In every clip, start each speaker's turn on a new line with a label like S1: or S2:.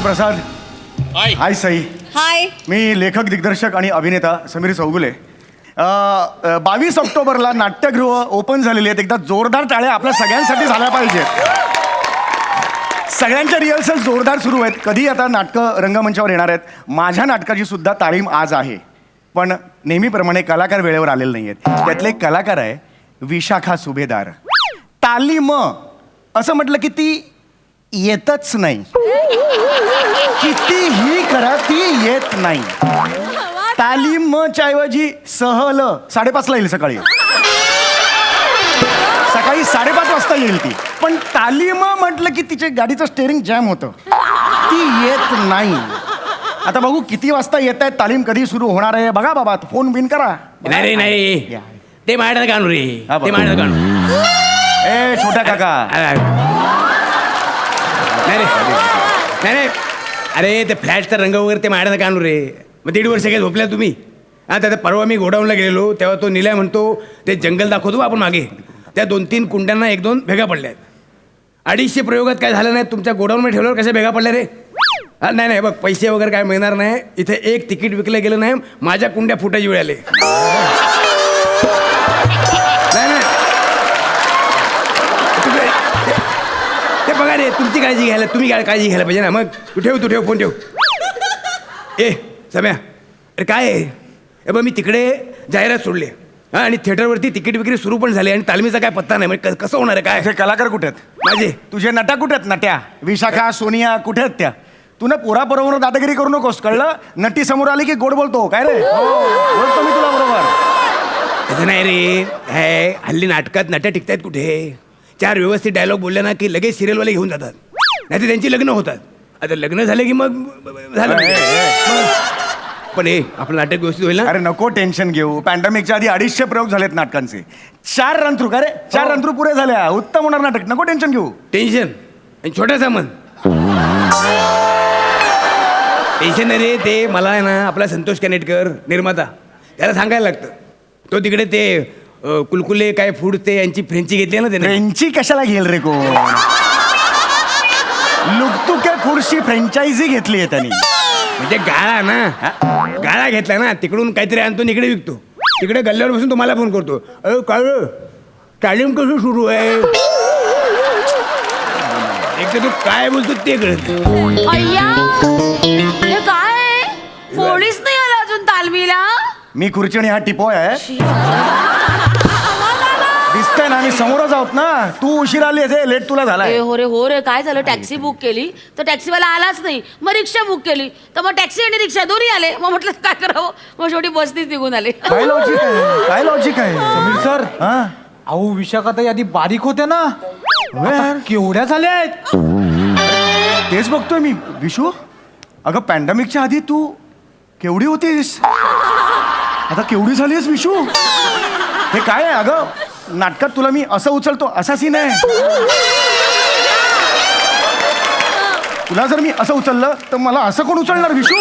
S1: प्रसाद. हाय सई.
S2: हाय.
S1: मी लेखक दिग्दर्शक आणि अभिनेता समीर चौगुले. 22 ऑक्टोबरला नाट्यगृह ओपन झालेली आहेत. एकदा जोरदार टाळ्या आपल्या सगळ्यांसाठी झाल्या पाहिजेत. सगळ्यांच्या रिहर्सल जोरदार सुरू आहेत. कधी आता नाटकं रंगमंचावर येणार आहेत. माझ्या नाटकाची सुद्धा तालीम आज आहे, पण नेहमीप्रमाणे कलाकार वेळेवर आलेले नाही आहेत. त्यातले एक कलाकार आहे विशाखा सुभेदार. तालीम असं म्हटलं की ती येतच नाही. कितीही करा ती येत नाही. तालीमच्या ऐवजी सहल 5:30ला येईल. सकाळी 5:30 वाजता येईल ती. पण तालीम म्हटलं की तिच्या गाडीचं स्टेअरिंग जॅम होतं. ती येत नाही. आता बघू किती वाजता येत आहेत, तालीम कधी सुरू होणार आहे. बघा बाबा, फोन बिन करा.
S3: नाही नाही, ते माझ्या कानू रे, ते माझ्या कानू.
S1: ए छोट्या काका.
S3: नाही नाही, अरे ते फ्लॅटचा रंग वगैरे ते माझ्या कानू रे. मग 1.5 वर्ष काय झोपल्या तुम्ही? हा, त्या परवा मी गोडाऊनला गेलेलो तेव्हा तो निलय म्हणतो ते जंगल दाखवतो आपण मागे, त्या 2-3 कुंड्यांना 1-2 भेगा पडल्या आहेत. 250 प्रयोगात काय झालं नाही. तुमच्या गोडाऊनमध्ये ठेवल्यावर कशा भेगा पडल्या रे? हा नाही नाही, बघ पैसे वगैरे काय मिळणार नाही इथे. एक तिकीट विकलं गेलं नाही, माझ्या कुंड्या फुटायची वेळ आले. नाही नाही, ते बघा रे, तुमची काळजी घ्यायला तुम्ही काळजी घ्यायला पाहिजे ना. मग तू ठेव फोन ठेव. ए सम्या, अरे काय आहे? ए बघ, मी तिकडे जाहिरात सोडली हां, आणि थिएटरवरती तिकीट विक्री सुरू पण झाली, आणि तालमीचा काय पत्ता नाही. म्हणजे कसं होणार आहे काय?
S1: तुझे कलाकार कुठे आहेत?
S3: माझे
S1: तुझे नट्या कुठे आहेत? नट्या विशाखा सोनिया कुठे आहेत त्या? तू ना पोराबरोबर दादागिरी करू नकोस, कळलं? नटी समोर आली की गोड बोलतो काय रे? बोलतो मी तुला बरोबर.
S3: तसं नाही रे. हे हल्ली नाटकात नट्या टिकतायत कुठे? 4 व्यवस्थित डायलॉग बोलले ना की लगेच सिरियलवाले घेऊन जातात, नाही तर त्यांची लग्न होतात. आता लग्न झाले की मग झालं. पण हे आपलं नाटक व्यवस्थित होईल ना?
S1: अरे नको टेन्शन घेऊ. पॅन्डेमिकच्या आधी 250 प्रयोग झालेत नाटकांचे. 4 रन थ्रू का रे? 4 रन थ्रू पुरे झाल्या. उत्तम होणार नाटक, नको टेन्शन घेऊ.
S3: टेन्शन आणि छोटा सामान टेन्शन नाही रे. ते मला आहे ना, आपला संतोष कानेटकर निर्माता, त्याला सांगायला लागतं. तो तिकडे ते कुलकुले काय फूड ते यांची फ्रेंची घेतली ना त्याने.
S1: फ्रेंची कशाला घेईल रे कोण? लुकतुके खुर्शी फ्रँचायझी घेतली आहे त्यांनी.
S3: म्हणजे गाळा ना, गाळा घेतला ना, तिकडून काहीतरी आणतो इकडे विकतो. तिकडे गल्ल्यावर बसून तुम्हाला फोन करतो, अरे काय तालीम कसं सुरू आहे? एक तर तू काय बोलतो ते कळत.
S2: अय्या, हे काय? कोणीच नाही आला अजून तालमीला.
S1: मी खुर्ची आणि हा टिपोय आहे. दिसतंय ना, मी समोरच आहोत ना. तू उशीर आली आहे, लेट तुला झालाय.
S2: हो रे, काय झालं? टॅक्सी बुक केली तर टॅक्सीवाला आलाच नाही. मग रिक्षा बुक केली तर मग टॅक्सी आणि रिक्षा दोन्ही आले. मग म्हटलं काय करावं, मग शेवटी बसनीच निघून आले.
S1: काय लॉजिक आहे? काय लॉजिक आहे?
S4: समीर सर,
S1: हा,
S4: अहो विशाखाताई आधी बारीक होत्या ना, आता केवढ्या झाल्या आहेत?
S1: तेच बघतोय मी. विशू, अगं पॅन्डेमिकच्या आधी तू केवढी होतीस, आता केवढी झालीस विशू? हे काय आहे? अगं नाटकात तुला मी असं उचलतो असा सीन आहे. तुला जर मी असं उचललं तर मला असं कोण उचलणार विशू?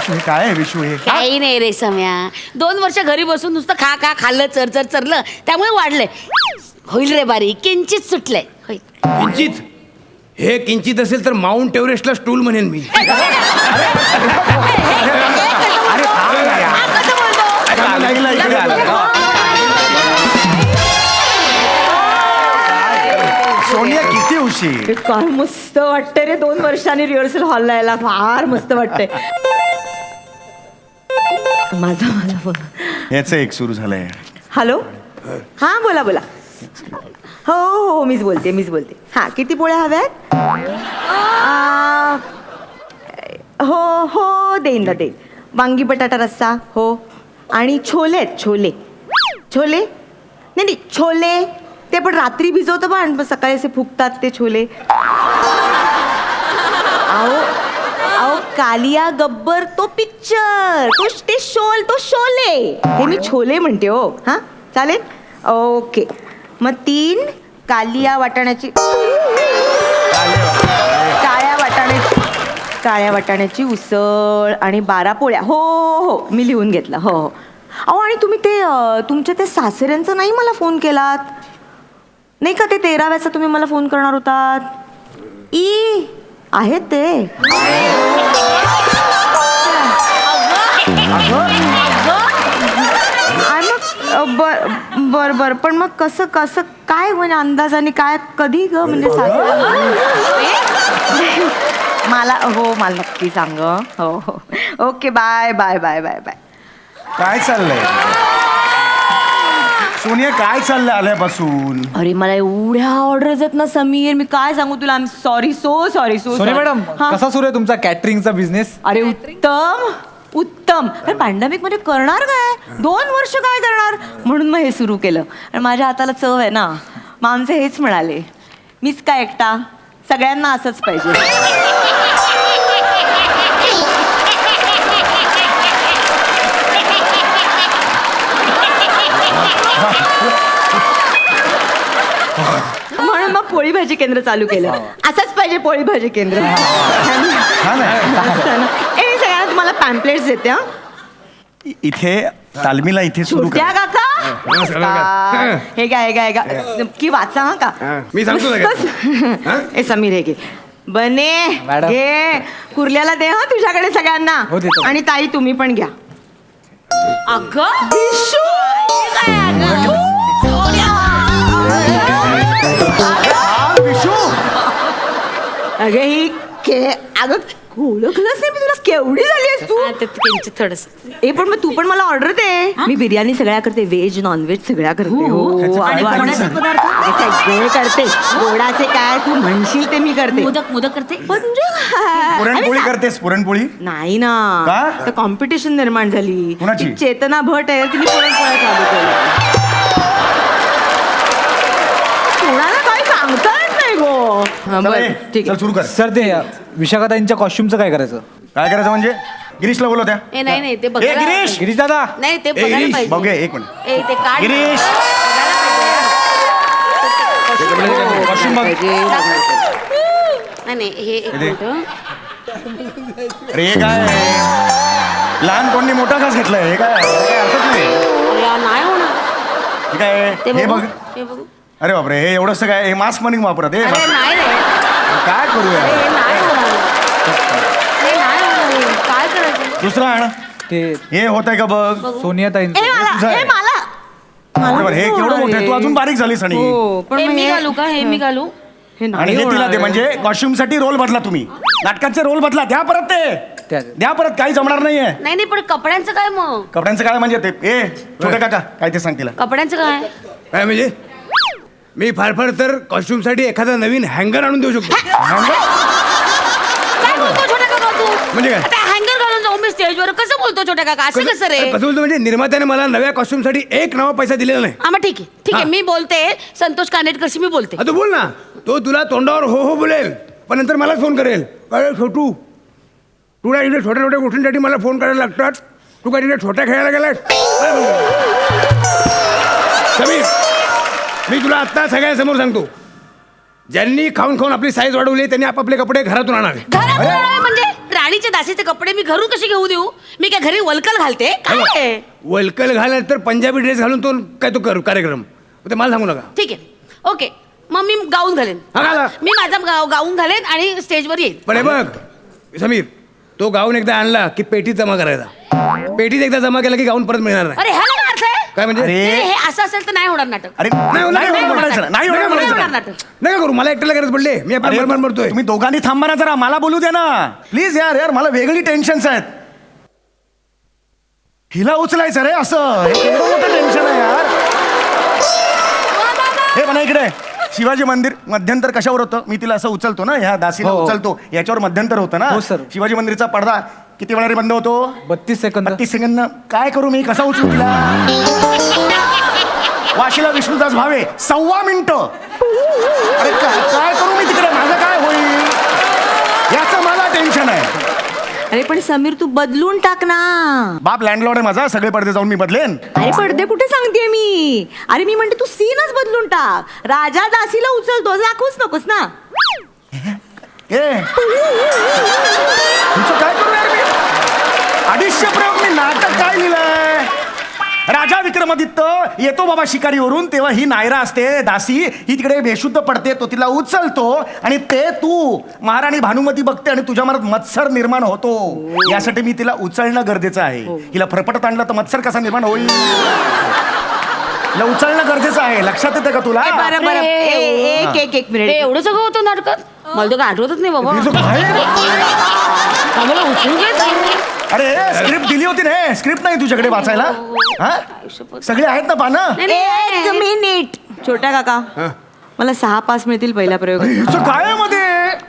S1: हे काय आहे विशू? हे
S2: काही नाही रे सम्या, 2 वर्ष घरी बसून नुसतं खाल्लं, चरलं, त्यामुळे वाढलंय. होईल रे बारीक, किंचित सुटलंय. होईल.
S3: किंचित? हे किंचित असेल तर माउंट एव्हरेस्टला स्टूल म्हणेन मी.
S1: सोनिया किती उशीर?
S5: काय मस्त वाटतंय रे, 2 वर्षांनी रिहर्सल हॉलला यायला. फार मस्त वाटतंय. माझा फोन.
S1: याचं एक सुरू झालंय.
S5: हॅलो, हां बोला. हो मीच बोलते. हां, किती पोळ्या हव्यात? हो देईन. वांगी बटाटा रस्सा हो, आणि छोले नाही छोले ते पण रात्री भिजवतं बा, आणि सकाळी असे फुगतात ते छोले. अहो कालिया गब्बर तो पिक्चर, तो शोले, हे मी छोले म्हणते हो. हां चालेल, ओके. मग 3 कालिया वाटाण्याची, काळ्या वाटाण्याची उसळ आणि 12 पोळ्या. हो मी लिहून घेतलं. हो. अहो, आणि तुम्ही ते तुमच्या ते सासऱ्यांचा नाही मला फोन केलात नाही का? ते 13व्याचा तुम्ही मला फोन करणार होतात. ई आहे ते. आणि मग बर बर पण मग कसं कसं काय म्हणजे अंदाजाने काय कधी ग म्हणजे मला मला नक्की सांग. हो हो okay bye bye bye bye bye.
S1: काय चाललंय सोनिया, काय चाललंय आल्यापासून?
S5: अरे मला एवढ्या ऑर्डर्स आहेत ना समीर, मी काय सांगू तुला. I am sorry, so sorry, so
S4: Soni madam कसा सुरू आहे तुमचा कॅटरिंगचा बिझनेस?
S5: अरे उत्तम उत्तम. अरे पॅन्डेमिक मध्ये करणार काय, 2 वर्ष काय करणार, म्हणून मग हे सुरू केलं. आणि माझ्या हाताला चव आहे ना, माणसे हेच म्हणाले, मीच काय एकटा, सगळ्यांना असंच पाहिजे. म्हणून मग पोळी भाजी केंद्र चालू केलं. असंच पाहिजे पोळी भाजी केंद्र.
S1: छान आहे.
S5: मस्त आहे ना? ए, मी सगळ्यांना तुम्हाला पॅम्पलेट्स देते हा.
S1: इथे तालमीला इथे सुरू
S5: छोट्या
S1: कर.
S5: काका नमस्कार. हे घ्या हे घ्या हे घ्या नक्की वाचा हा का.
S3: मी सांगतो
S5: मस्तच. ए समीर हे घे. बने
S4: मॅडम.
S5: घे कुर्ल्याला दे हा तुझ्याकडे सगळ्यांना.
S4: हो, देतो.
S5: आणि ताई तुम्ही पण घ्या.
S2: अगं
S5: विशू!
S1: विशू,
S5: अगं ही अगं ओळखलंच नाही मी तुला. केवढी झाली आहेस तू.
S2: त्यांची थोडस
S5: ए पण मग तू पण मला ऑर्डर दे. मी बिर्याणी सगळ्या करते, व्हेज नॉनव्हेज सगळ्या करते. हो
S1: आणि
S5: वाढवायचे पदार्थ सगळे करते. गोडाचे काय तू म्हणशील ते मी करते.
S2: मोदक मोदक करते.
S5: म्हणजे काय?
S1: पुरणपोळी
S5: आणि
S1: करतेस? पुरणपोळी
S5: नाही ना,
S1: का?
S5: तर कॉम्पिटिशन निर्माण झाली.
S1: कुणाची?
S5: ती चेतना भट आहे, तिने पुरणपोळ्या चालू केल्या. कोणाला काही सांगता येत नाही गो. हा,
S1: चला
S5: बरं,
S1: ये,
S5: ठीक
S1: चल
S5: आहे.
S1: सुरू कर.
S4: सर ते विशाखाताईंच्या कॉस्ट्युमचं काय करायचं?
S1: काय करायचं म्हणजे? गिरीशला बोलवत्या.
S2: ए नाही नाही ते
S1: ए
S2: बघायला
S1: गिरीश,
S4: गिरीश दादा
S2: नाही ते बघायला
S3: गिरीश,
S2: पाहिजे.
S1: बघूया एक मिनिट.
S2: ए ते काढ.
S1: गिरीश.
S4: कॉस्ट्युम बघ.
S2: नाही नाही हे एक
S1: दे.
S2: मिनिट.
S1: अरे हे काय लहान कोणी मोठा घास घेतलाय? हे काय हरकत नाही.
S2: अरे, नाही होणार
S1: हे काय
S2: ते
S1: हे
S2: बघू
S1: बघ.
S2: हे बघू.
S1: अरे बापरे, हे एवढंच काय? हे मास्क मनी वापरत हे
S2: अरे
S1: mask.
S2: नाही रे
S1: काय करूया?
S2: हे नाही होणार. हे नाही होणार. काय करायचं?
S1: दुसरं आण.
S4: ते
S1: हे होत आहे का बघ.
S4: सोनिया
S5: ए
S4: ताईंचं
S5: मला
S1: तुझं आहे.
S5: ए मला
S1: बरोबर, हे केवढं मोठं आहे. तू अजून बारीक झालीस. आणि
S5: हो पण
S2: हे
S5: मग
S2: मी घालू का? हे मी घालू?
S5: हे
S1: आणि
S5: नाही
S1: हे तिला
S5: होणार
S1: दे.
S5: आहे.
S1: म्हणजे कॉस्ट्युम साठी रोल बदला तुम्ही. नाटकाचे रोल बदला. द्या परत ते.
S4: त्या-
S1: द्या परत. काही जमणार नाहीये.
S2: नाही नाही पण कपड्यांचं काय मग?
S1: कपड्यांचं काय म्हणजे ते? ए छोटे काका काय ते सांग तिला.
S2: कपड्यांचं काय?
S3: काय म्हणजे मी फार फार तर कॉस्ट्युमसाठी एखादा नवीन हँगर आणून देऊ शकतो.
S2: काय बोलतो छोट्या काका तू?
S3: म्हणजे काय?
S2: आता हँगर घालून जाऊ मी स्टेजवर. कसं बोलतो छोट्या काका? असं कसं रे?
S3: कसं बोलतो म्हणजे निर्मात्याने मला नव्या कॉस्ट्युमसाठी एक नवा पैसा दिलेला नाही.
S2: हा मग ठीक आहे ठीक आहे.
S3: हा.
S2: मी बोलते संतोष कानेटकरशी मी बोलते.
S3: तू बोल ना. तो तुला तोंडावर हो हो बोलेल, पण नंतर मलाच फोन करेल. अरे छोटू, तुला इथे छोट्या छोट्या गोष्टींसाठी मला फोन करायला लागतात. तू काय तिथे छोट्या खेळायला गेलास? समीर, मी तुला आत्ता सगळ्यांसमोर सांगतो, ज्यांनी खाऊन खाऊन आपली साईज वाढवली त्यांनी आपापले कपडे घरातून आणावे.
S2: घरात राहावे म्हणजे राणीचे दासीचे कपडे मी घरून कशी घेऊ देऊ? मी काय घरी वलकल घालते काय?
S3: वलकल घालाय तर पंजाबी ड्रेस घालून तो काय तो कर कार्यक्रम ते मला सांगू नका.
S2: ठीक आहे ओके. मग मी गाऊन घालेन.
S3: हा, घाला.
S2: मी माझा गाऊन घालेन आणि स्टेजवर येईन.
S3: पण हे बघ समीर, तो गाऊन एकदा आणला की पेटीत जमा करायचा. पेटीत एकदा जमा केला की गाऊन परत मिळणार नाही.
S2: अरे ह्याला काय अर्थ आहे?
S3: काय म्हणजे?
S1: अरे.
S2: नाही, हे असं असेल तर नाही होणार नाटक.
S1: अरे
S3: नाही,
S1: नाही
S3: नाही,
S1: होणार
S3: नाही,
S1: म्हणायचं ना. नाही होणार
S3: नाही
S1: म्हणायचं
S2: होणार
S1: ना.
S2: नाटक.
S3: नका करू, मला एकट्याला गरज पडले. मी आपल्या
S1: अरे,
S3: बरोबर म्हणतोय.
S1: तुम्ही दोघांनी थांबा ना जरा. मला बोलू द्या ना प्लीज. यार यार मला वेगळी टेन्शन्स आहेत. हिला उचलायचं रे असं. हे केवढं मोठं टेन्शन आहे यार. हे म्हणा इकडे. शिवाजी मंदिर मध्यंतर कशावर होतं? मी तिला असं उचलतो ना, ह्या दासीला
S4: हो.
S1: उचलतो, याच्यावर मध्यंतर होतं ना.
S4: हो, सर.
S1: शिवाजी मंदिरचा पडदा किती वेळा रे बंद होतो?
S4: 32 सेकंद.
S1: 32 सेकंद. काय करू मी? कसा उचलू तिला? वाशीला विष्णुदास भावे 1.25 मिनिटं. अरे काय करू मी तिकडे? माझं काय होईल याचं मला टेन्शन आहे.
S5: अरे पण समीर तू बदलून टाक ना.
S1: बाप लँडलॉर्ड आहे माझा. सगळे पडदे जाऊन मी बदलेन.
S5: अरे पडदे कुठे सांगते मी. अरे मी म्हणते तू सीनच बदलून टाक. राजा दासीला उचलतो दाखवूच नकोस ना.
S1: ए तुमचं काय करू यार मी? 250 प्रयोग मी नाटक काय लिहिलंय? राजा विक्रम विक्रमादित्य येतो बाबा शिकारीवरून, तेव्हा ही नायरा असते दासी, ही तिकडे बेशुद्ध पडते, तो तिला उचलतो आणि ते तू महाराणी भानुमती बघते आणि तुझ्या मनात मत्सर निर्माण होतो. यासाठी मी तिला उचलणं गरजेचं आहे. हिला फरफटत आणलं तर मत्सर कसा निर्माण होईल? हिला उचलणं गरजेचं आहे. लक्षात येतं का तुला?
S5: बरं बरं एक
S2: हे
S5: मिनिट.
S2: एवढं सगळं होतं नाटकात? मला तर काय आठवतच नाही बाबा.
S1: हे जो काय?
S2: आम्हाला उचलून घ्यायचं.
S1: अरे स्क्रिप्ट दिली होती ना, स्क्रिप्ट नाही तुझ्याकडे वाचायला? हा? सगळे आहेत ना पानं?
S2: नाही, नाही,
S5: एक मिनिट. छोटा काका, मला 6 पास मिळतील पहिल्या प्रयोग.
S1: अरे, हिचं काय आहे मध्ये?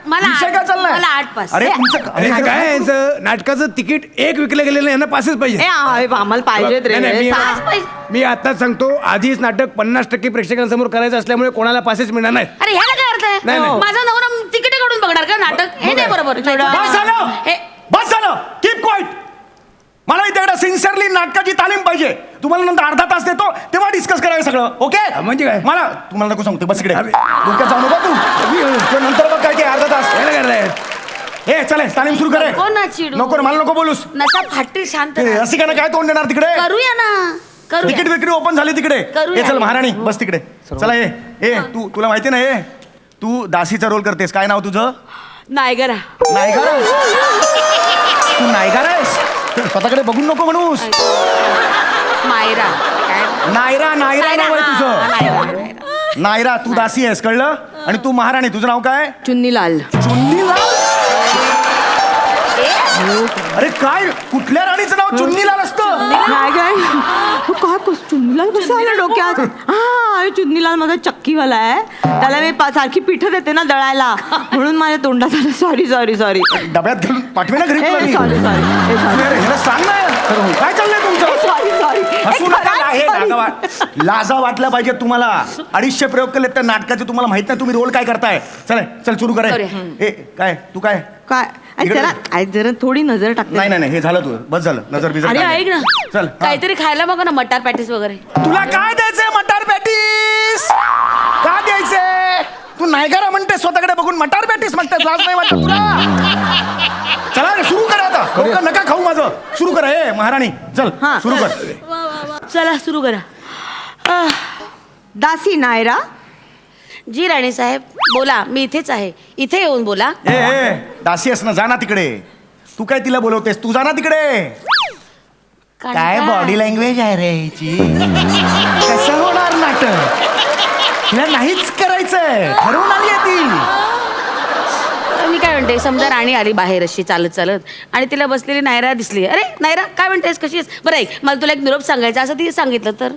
S2: मला
S1: विषय काय चाललाय?
S2: मला 8 पास.
S1: अरे तुमचं
S3: अरे ते काय आहे यांचं? नाटकाचं तिकीट एक विकलं गेलेलं नाही, यांना पासेच पाहिजे.
S5: आम्हाला पाहिजेत
S3: नाही, नाही,
S5: रे.
S2: पास पाहिजे.
S3: मी आताच सांगतो, आधीच नाटक 50% प्रेक्षकांसमोर करायचं असल्यामुळे कोणाला पासेस मिळणार नाहीत.
S2: अरे ह्याला काय अर्थ आहे?
S3: नाही, नाही.
S2: माझा नवरा तिकीट काढून बघणार का नाटक? हे नाही बरोबर.
S1: बस झालं,
S2: हे
S1: बस झालं, कीप क्वाइट. मला इथे सिन्सिअरली नाटकाची तालीम पाहिजे. तुम्हाला नंतर अर्धा तास देतो, तेव्हा डिस्कस करायचं सगळं. ओके?
S3: म्हणजे काय?
S1: मला तुम्हाला नको सांगते, बस इकडे डोक्यात जाऊ नका तू. नंतर बघ काय ते अर्धा तास.
S3: याला करताय?
S1: हे चले, तालीम सुरू करे.
S2: नको ना चिडू.
S1: नको रे, मला नको बोलूस.
S2: नसा फाटी शांत
S1: हे,
S2: राहा.
S1: रसिकांना काय तोंड देणार तिकडे?
S2: करूया ना, करूया.
S1: तिकीट विक्री ओपन झाली तिकडे.
S2: करूया.
S1: हे चल महाराणी, बस तिकडे. चला ये तुला माहिती ना, हे तू दासीचा रोल करतेस. काय नाव तुझं?
S2: नायगरा.
S1: नायगारा? तू नायगारा आहेस? स्वतःकडे बघून नको म्हणूस.
S2: मायरा. काय?
S1: नायरा नायरा नाव आहे
S2: हा,
S1: तुझं.
S2: नायरा, नायरा.
S1: नायरा, तू दासी आहेस, कळलं? आणि तू महाराणी. तुझं नाव काय?
S5: चुन्नीलाल.
S1: चुन्नीलाल? अरे काय, कुठल्या राणीचं नाव चुन्नीलाल असतं?
S5: काय काय चुन्नीलाल कसं आलं डोक्यात? हा, चुन्नीलाल माझा चक्कीवाला आहे. त्याला मी सारखी पिठं देते ना दळायला, म्हणून माझ्या तोंडात आलं. सॉरी.
S1: डब्यात घालून पाठवे ना घरी तुला मी.
S5: सॉरी.
S1: अरे, ह्याला सांग ना, काय चाललंय तुमचं?
S5: सॉरी.
S1: हसू नका. लाजा वाटल्या पाहिजे तुम्हाला. 250 प्रयोग केले त्या नाटकाचे, तुम्हाला माहित नाही तुम्ही रोल काय करताय. चल सुरू करे. ए काय तू काय?
S5: काय
S1: इकडे.
S5: जरा थोडी नजर टाकते.
S1: नाही हे झालं तू, बस झालं. नजर बिजर
S2: अरे
S1: काय
S2: ऐक ना,
S1: नाही. चल हा.
S2: काहीतरी खायला बघा ना, मटार पॅटीस वगैरे.
S1: तुला काय द्यायचंय? मटार पॅटीस का द्यायचंय? तू नायगारा म्हणते, स्वतःकडे बघून मटार पॅटीस म्हणते. लाज नाही वाटत तुला? चला रे, सुरू कर आता. डोकं नका खाऊ माझं. सुरू कर. हे महाराणी चल
S5: हा.
S1: सुरू कर.
S2: चला सुरू करा.
S5: दासी नायरा.
S2: जी राणी साहेब बोला, मी इथेच आहे. इथे येऊन बोला.
S1: ए दासी आहेस ना, जा ना तिकडे. तू काय तिला बोलवतेस? तू जा ना तिकडे. काय बॉडी लँग्वेज आहे रे हिची? कसं होणार नाटक? तिला नाहीच करायचंय, ठरवून आली आहे ती.
S2: मी काय म्हणते, समजा राणी आली बाहेर अशी चालत आणि तिला बसलेली नायरा दिसली. अरे नायरा, काय म्हणतेस, कशी आहेस? बरं ऐक, मला तुला एक निरोप सांगायचा, असं ती सांगितलं तर?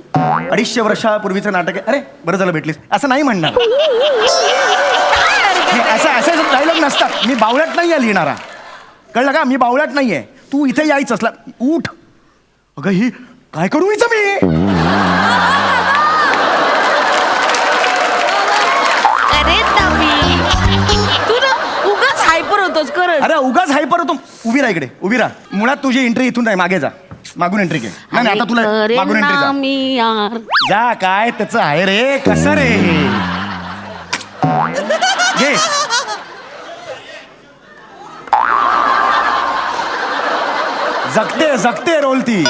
S1: 250 वर्षापूर्वीचं नाटक आहे. अरे बरं झालं भेटलीस, असं नाही म्हणणार. असे डायलॉग नसतात. मी बावळट नाही आहे लिहिणारा, कळलं का? मी बावळट नाही आहे. तू इथे यायचं असला, उठ. अगं ही काय करू हिचं मी?
S2: अरे तू ना उगाच हायपर होतोस खरंच.
S1: अरे उगाच हायपर होतो. उभी राहा इकडे, उभी राहा. मुळात तुझी एंट्री इथून नाही, मागे जा. मागून एंट्री घे. नाही आता तुला मागून एंट्री जा.
S2: मी यार
S1: जा. काय त्याचं आहे रे? कसं रे? घे. जगते रोल ती.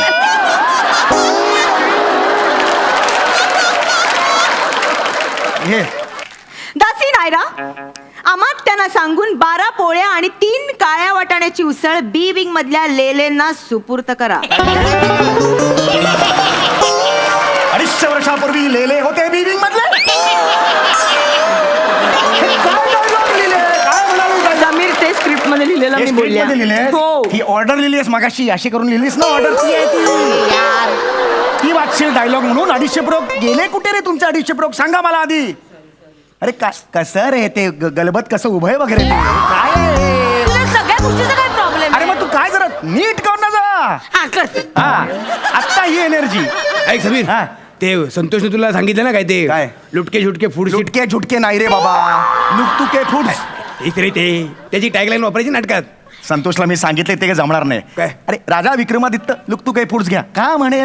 S1: घे.
S5: दासी नायरा, अमात्यांना सांगून 12 पोळ्या आणि 3 काळ्या वाटाण्याची उसळ बी विंग मधल्या लेलेंना सुपूर्त करा.
S1: 250 वर्षापूर्वी लेले होते बिल्डिंग मधले. हे काय dialogue लिहिले? काय म्हणाले काय?
S5: समीर ते स्क्रिप्ट मध्ये लिहिलेलं
S1: हे
S5: मी
S1: script
S5: बोलले.
S1: मध्ये लिहिलेस?
S5: हो.
S1: ही ऑर्डर लिहिलीस मागाशी, अशी करून लिहिलीस ना ऑर्डर? ती आहे ती.
S2: यार
S1: ती वाचशील डायलॉग म्हणून. 250 प्रयोग गेले कुठे रे तुमचे? 250 प्रयोग सांगा मला आधी. अरे कसं रे ते गलबत कसं उभय वगैरे ते काय आहे?
S2: तुला सगळ्या गोष्टीचा काय प्रॉब्लेम?
S1: अरे मग तू काय जरा नीट कर ना जा.
S2: हा करते.
S1: हा आत्ता ही एनर्जी.
S3: ऐक समीर,
S1: हा.
S3: ते संतोषने तुला सांगितलं ना काय ते?
S1: काय?
S3: लुटके झुटके फूड
S1: झुटके झुटके नाही रे बाबा, लुकतुके फूड्स.
S3: तेच रे ते. त्याची टॅगलाईन वापरायची नाटकात.
S1: संतोषला मी सांगितले ते काही जमणार नाही.
S3: काय?
S1: अरे राजा विक्रमादित्य लुकतुके फूड्स घ्या का म्हणे?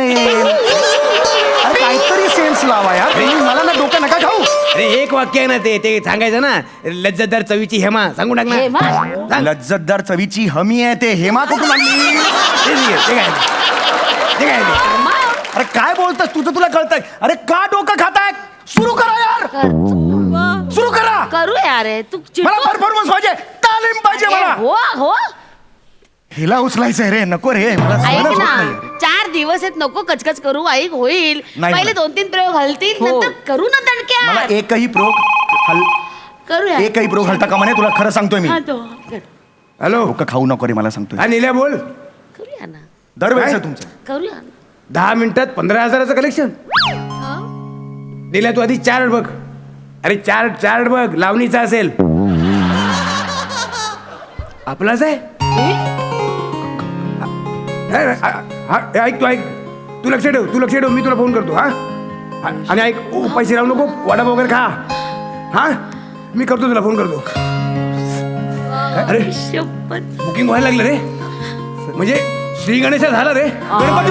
S1: अरे काहीतरी सेन्स लावा यार. मला ना डोकं नका खाऊ.
S3: अरे एक वाक्य आहे ना ते सांगायचं ना, लज्जतदार चवीची हेमा सांगून टाक ना.
S2: हेमा?
S3: सांग.
S1: लज्जतदार चवीची हमी आहे. ते हेमा कुठून आणली?
S3: ते काय ते?
S1: अरे काय बोलतोय करतोस तुझं तुला कळतंय. अरे का डोकं खाताय? सुरू करा यार, सुरू करा.
S2: करू यार हे. तू
S1: मला
S2: चिडतो.
S1: परफॉर्मन्स पाहिजे, तालीम पाहिजे
S2: अरे,
S1: मला.
S2: हो हो
S1: हिला उचलायचंय रे, नको रे, मला
S2: ऐक
S1: सहनच होत
S2: ना,
S1: नाहीये.
S2: 4 दिवस आहेत, नको कचकच करू. ऐक होईल,
S1: नाही
S2: पहिले
S1: होत.
S2: 2-3 प्रयोग हलतील,
S5: हो.
S2: नंतर करू ना
S1: मला
S2: दणक्यात.
S1: एकही प्रोग
S2: करूया.
S1: एकही प्रोग हलता का म्हणे, तुला खरं सांगतोय मी.
S2: हा, तो.
S3: हॅलो
S1: डोकं खाऊ नको रे, मला सांगतोय.
S3: हा निल्या बोल.
S2: करूया ना,
S1: दरवेळेस
S3: काय?
S1: तुमचं
S2: करूया ना.
S3: 10 मिनिटात 15,000चं कलेक्शन.
S2: हा?
S3: निल्या तू आधी चार्ट बघ. अरे चार्ट बघ, लावणीचा असेल. आपलाच आहे. ऐक तू लक्ष ठेव, मी तुला फोन करतो. हा आणि ऐक, पैसे राहू नको, वडा वगैरे खा. हा मी करतो, तुला फोन करतो. अरे
S2: शपथ.
S3: बुकिंग व्हायला लागलं रे, म्हणजे श्री गणेश झाला रे. गणपती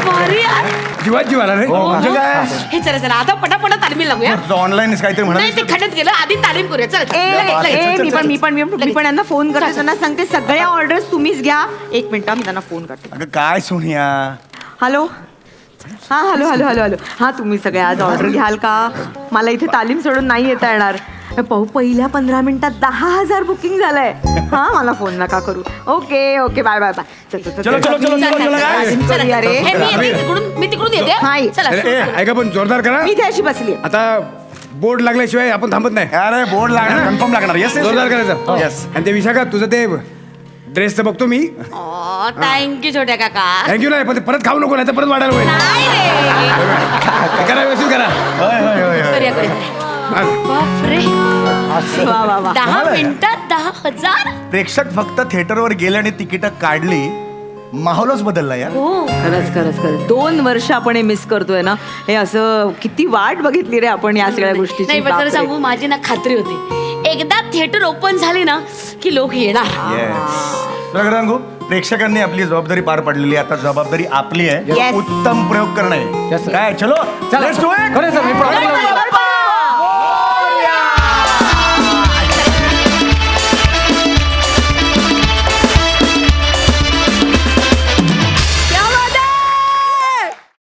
S2: भारी यार.
S3: जीवात जीव आला रे.
S1: म्हणजे काय?
S2: हे चला आता पटापट तालीम लागूया.
S1: ऑनलाईन काहीतरी
S2: नाही ते
S1: म्हणा.
S2: खड्यात गेलं, आधी तालीम करूया. चल
S5: मी पण यांना फोन करते, त्यांना सांगते सगळ्या ऑर्डर्स तुम्हीच घ्या. 1 मिनिट, मी त्यांना फोन करते.
S1: अगं काय सोनिया,
S5: हॅलो, हां हॅलो. हां, तुम्ही सगळे आज ऑर्डर घ्याल का? मला इथे तालीम सोडून नाही येता येणार. पहिल्या 15 मिनिटात 10,000 बुकिंग झालंय. हां, मला फोन नका करू. Okay bye.
S1: चलो.
S2: चला.
S5: अरे
S2: हे मी तिकडून येते.
S5: हाय.
S2: चला.
S3: अरे ऐका पण जोरदार करा.
S5: मी इथे अशी बसली.
S3: आता बोर्ड लागल्याशिवाय आपण थांबत नाही.
S1: अरे बोर्ड लागणार, कन्फर्म लागणार. येस
S3: जोरदार करायचं.
S1: येस.
S3: आणि ते विशाखा तुझं ते ड्रेसचं बघतो मी.
S2: थँक्यू छोट्या काका.
S3: थँक्यू नाही, पण ते परत खाऊ नको, नाही तर परत वाढायला होईल.
S2: नाही रे.
S3: करा, व्यवस्थित करा.
S2: करूया. बापरे.
S5: वा.
S2: 10 मिनिटात 10,000.
S1: प्रेक्षक फक्त थिएटरवर गेले आणि तिकीट काढली, माहोलच बदलला यार.
S2: हो.
S5: खरंच 2 वर्ष आपण हे मिस करतोय ना. हे असं किती वाट बघितली रे आपण या सगळ्या गोष्टीची.
S2: नाही पण खरं
S5: बापरे.
S2: सांगू, माझी ना खात्री होती, एकदा थिएटर ओपन झाली ना की लोक येणार.
S1: तुला खरं सांगू, प्रेक्षकांनी आपली जबाबदारी पार पडलेली आहे. आता जबाबदारी आपली आहे
S5: Yes.
S1: उत्तम प्रयोग करणे.
S4: Yes, sir.
S1: काय चलो, let's do it.
S4: खरं सर, मी प्रॉब्लेम